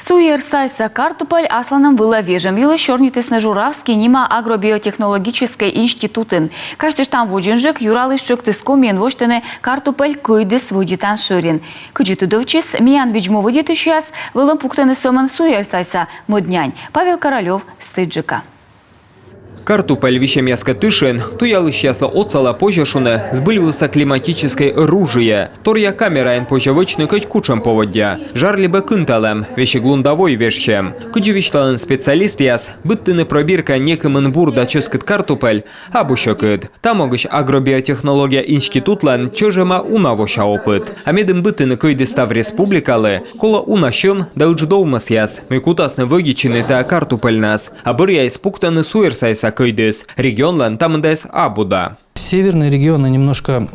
Суерсайса картополь асланом была вежем. Вилы Щорнитесны Журавский нима агробиотехнологической институтын. Каждый там вожинжик юралы шоктыскомен воштыны картополь койды сводитан шырин. Кыджитудовчис миян виджмо выдетущияс вылым пуктыны соман суерсайса моднянь. Павел Королев, Стыджика. Картополь вещемяска тышен, туялы счастла отцала пожешуне, сбыльвался климатическое оружие. Торья камера ин пожевочный хоть кучам поводя. Жарли бы кынталем, вещеглундовой вещем. Куджевичтален специалист яс, быттыны пробирка некым вурда ческет картополь, абушокыд. Там могыш агробиотехнология институтлан чожема унавоша опыт. А медым быттыны койды став республикалы, кола унашем да удждовмас яс. Мекутасны вогичины та картополь нас. А бырья испуктаны суерсайса койдес. Регионлан там дес абуда. Северные регионы немножко...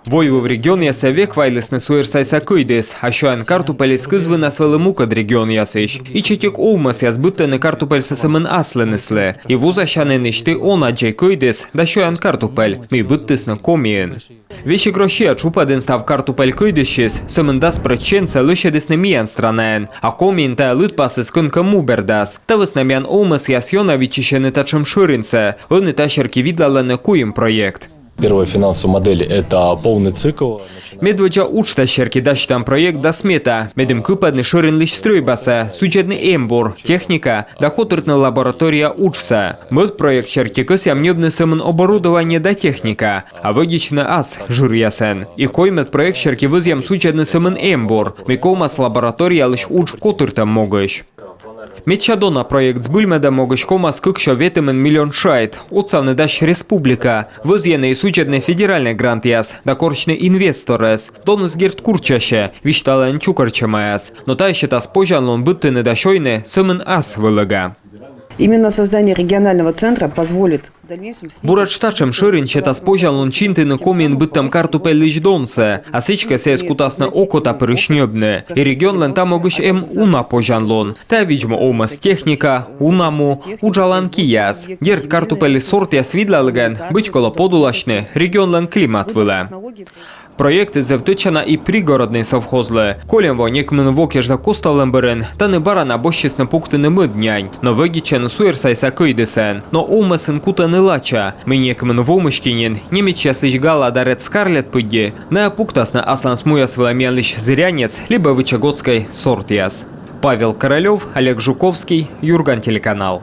Войву в регион ясе век вайлесны суерсайса койдес, а шоян картополь скызвы на свелымукад регион ясыш. И читик оумас яс быттыны картополь сасымын асленесле. И вузашаны ништы он аджей койдес, да шоян картополь, ми быттысны комиен. Вещи гроши чупаден став картополь койдешис, сымын дас проченца лышедесны миян странаен, а комиен та лытпасы скынка мубердас. Тавыс намян оумас яс йонавичишены тачым шыринце, он и тащерки видлаланы куем проект. Первая финансовая модель – это полный цикл. Медведжа учта щерки дащ там проект до смета. Медем купадны ширин лишь стройбаса, судебный эмбур, техника, да котортна лаборатория учса. Мод проект щерки косям небны самон оборудование да техника, а выгична ас жир ясен. И коймет проект щерки вызьям судебный самон эмбур, микомас лаборатория лишь уч котортам могыш. Мечадона проект збыльмеда могыш комас кыкшо ветемен миллион шайт. Отсавны дащ республика. Вызьены судебный федеральный грант яс, да корчны инвесторес. Доныс герт курчаще, виштален чукарчамаяс. Но та еще тас пожалон быттыны дащойны сымын ас вылыга. Именно создание регионального центра позволит в дальнейшем... Бураштачем ширин чета спожалун чинтыны комин быттам картопель лишь донце, а сычка сес кутасна окота перышнебне. И регион там могыш уна пожанлон. Та видимо омас техника, унаму, уджаланки яс. Герт картопель сорт яс видлалген, быть коло подулашне, регион климат выле. Проекты завтычана и пригородный совхозле. Колем во некмен вокеш да коставлен берен, та не барана бощесна пуктыны мыднянь, но вегичен суерсайса койдесен. Но омасен кута не лача. Мы некмен вомышкинен, немечес лишь гала дарет скарлет пыдди, на пуктасна аслан смуяс вламян лишь зырянец, либо вычагодской сорт яс. Павел Королев, Олег Жуковский, Юрган телеканал.